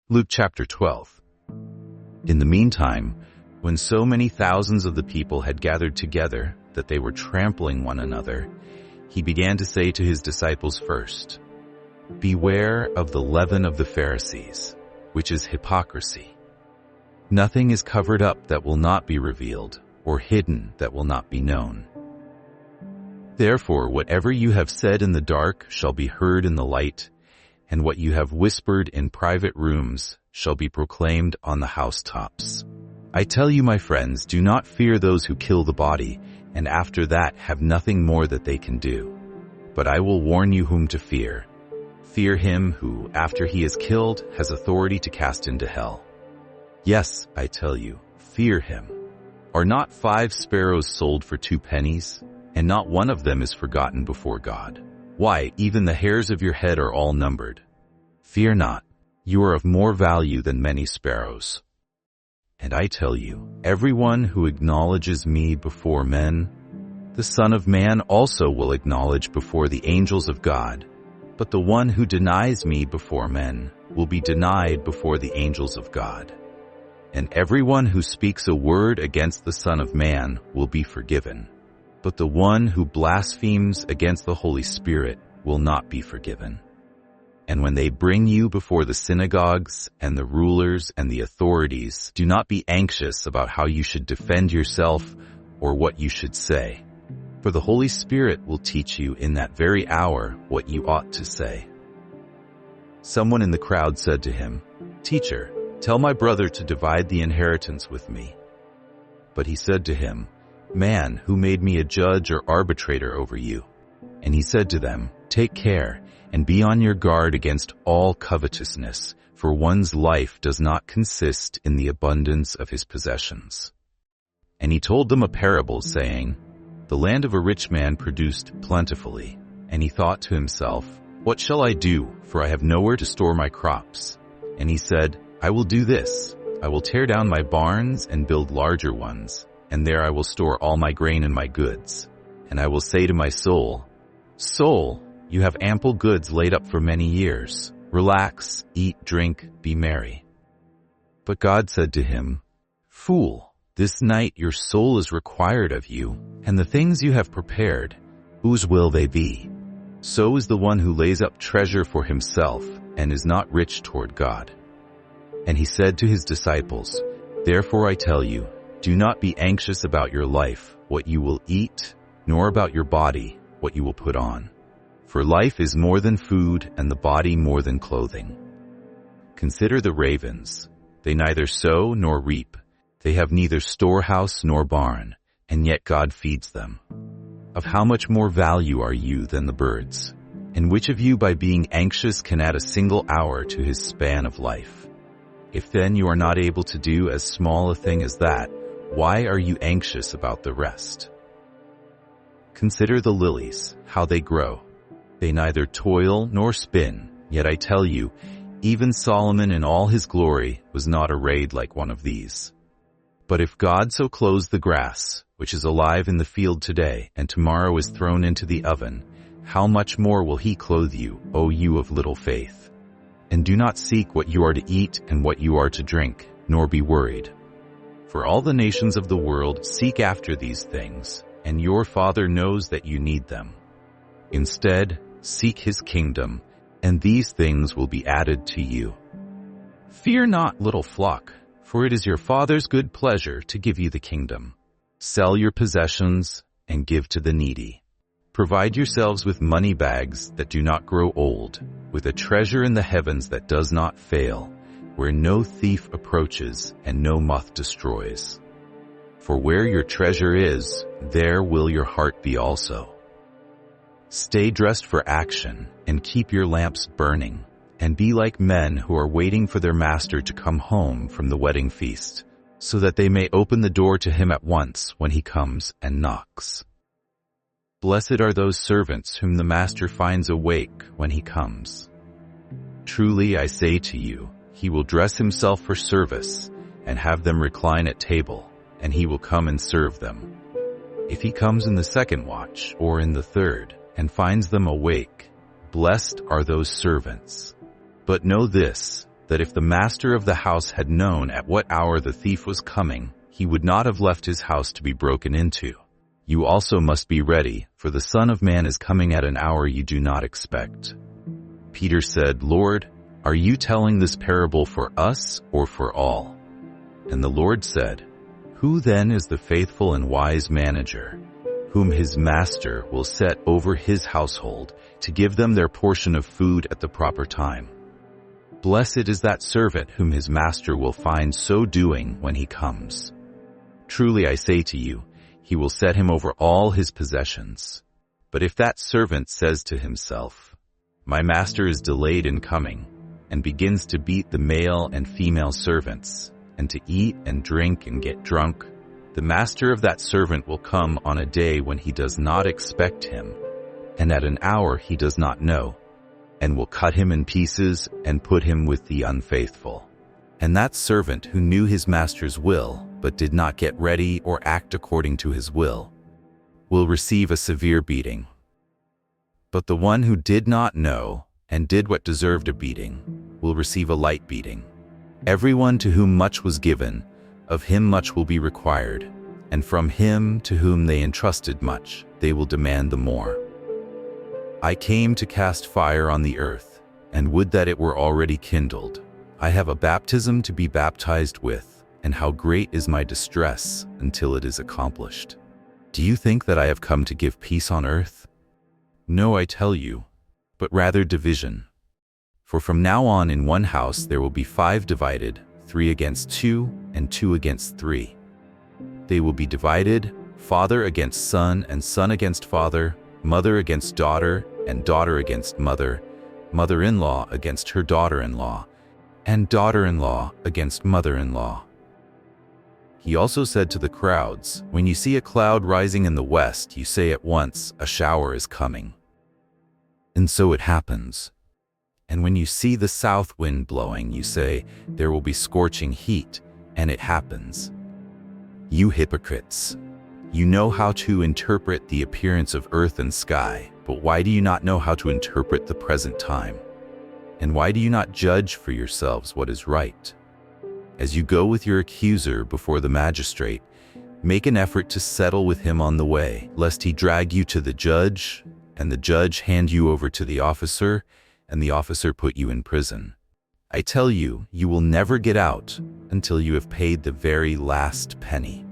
Luke chapter 12. In the meantime, when so many thousands of the people had gathered together that they were trampling one another, he began to say to his disciples first, "Beware of the leaven of the Pharisees, which is hypocrisy. Nothing is covered up that will not be revealed, or hidden that will not be known. Therefore, whatever you have said in the dark shall be heard in the light, and what you have whispered in private rooms shall be proclaimed on the housetops. I tell you, my friends, do not fear those who kill the body, and after that have nothing more that they can do. But I will warn you whom to fear. Fear him who, after he is killed, has authority to cast into hell. Yes, I tell you, fear him. Are not 5 sparrows sold for 2 pennies, and not one of them is forgotten before God? Why, even the hairs of your head are all numbered. Fear not, you are of more value than many sparrows. And I tell you, everyone who acknowledges me before men, the Son of Man also will acknowledge before the angels of God. But the one who denies me before men will be denied before the angels of God. And everyone who speaks a word against the Son of Man will be forgiven. But the one who blasphemes against the Holy Spirit will not be forgiven. And when they bring you before the synagogues and the rulers and the authorities, do not be anxious about how you should defend yourself or what you should say. For the Holy Spirit will teach you in that very hour what you ought to say." Someone in the crowd said to him, "Teacher, tell my brother to divide the inheritance with me." But he said to him, "Man, who made me a judge or arbitrator over you?" And he said to them, "Take care and be on your guard against all covetousness, for one's life does not consist in the abundance of his possessions." And he told them a parable, saying, "The land of a rich man produced plentifully, and he thought to himself, 'What shall I do, for I have nowhere to store my crops?' And he said, 'I will do this. I will tear down my barns and build larger ones, and there I will store all my grain and my goods. And I will say to my soul, Soul, you have ample goods laid up for many years. Relax, eat, drink, be merry.' But God said to him, 'Fool, this night your soul is required of you, and the things you have prepared, whose will they be? So is the one who lays up treasure for himself and is not rich toward God.' And he said to his disciples, 'Therefore I tell you, do not be anxious about your life, what you will eat, nor about your body, what you will put on. For life is more than food, and the body more than clothing. Consider the ravens. They neither sow nor reap. They have neither storehouse nor barn, and yet God feeds them. Of how much more value are you than the birds? And which of you by being anxious can add a single hour to his span of life? If then you are not able to do as small a thing as that, why are you anxious about the rest? Consider the lilies, how they grow. They neither toil nor spin, yet I tell you, even Solomon in all his glory was not arrayed like one of these. But if God so clothes the grass, which is alive in the field today, and tomorrow is thrown into the oven, how much more will he clothe you, O you of little faith? And do not seek what you are to eat and what you are to drink, nor be worried. For all the nations of the world seek after these things, and your Father knows that you need them. Instead, seek his kingdom, and these things will be added to you. Fear not, little flock, for it is your Father's good pleasure to give you the kingdom. Sell your possessions and give to the needy. Provide yourselves with money bags that do not grow old, with a treasure in the heavens that does not fail, where no thief approaches and no moth destroys. For where your treasure is, there will your heart be also. Stay dressed for action and keep your lamps burning, and be like men who are waiting for their master to come home from the wedding feast, so that they may open the door to him at once when he comes and knocks. Blessed are those servants whom the master finds awake when he comes. Truly I say to you, he will dress himself for service and have them recline at table, and he will come and serve them. If he comes in the second watch or in the third and finds them awake, blessed are those servants. But know this, that if the master of the house had known at what hour the thief was coming, he would not have left his house to be broken into. You also must be ready, for the Son of Man is coming at an hour you do not expect." Peter said, "Lord, are you telling this parable for us or for all?" And the Lord said, "Who then is the faithful and wise manager, whom his master will set over his household to give them their portion of food at the proper time? Blessed is that servant whom his master will find so doing when he comes. Truly I say to you, he will set him over all his possessions. But if that servant says to himself, 'My master is delayed in coming,' and begins to beat the male and female servants, and to eat and drink and get drunk, the master of that servant will come on a day when he does not expect him, and at an hour he does not know, and will cut him in pieces and put him with the unfaithful. And that servant who knew his master's will, but did not get ready or act according to his will receive a severe beating. But the one who did not know and did what deserved a beating will receive a light beating. Everyone to whom much was given, of him much will be required, and from him to whom they entrusted much, they will demand the more. I came to cast fire on the earth, and would that it were already kindled. I have a baptism to be baptized with, and how great is my distress until it is accomplished. Do you think that I have come to give peace on earth? No, I tell you, but rather division. For from now on in one house there will be 5 divided, 3 against 2, and 2 against 3. They will be divided, father against son, and son against father, mother against daughter, and daughter against mother, mother-in-law against her daughter-in-law, and daughter-in-law against mother-in-law." He also said to the crowds, "When you see a cloud rising in the west, you say at once, 'A shower is coming.' And so it happens. And when you see the south wind blowing, you say, 'There will be scorching heat,' and it happens. You hypocrites! You know how to interpret the appearance of earth and sky, but why do you not know how to interpret the present time? And why do you not judge for yourselves what is right? As you go with your accuser before the magistrate, make an effort to settle with him on the way, lest he drag you to the judge, and the judge hand you over to the officer, and the officer put you in prison. I tell you, you will never get out until you have paid the very last penny.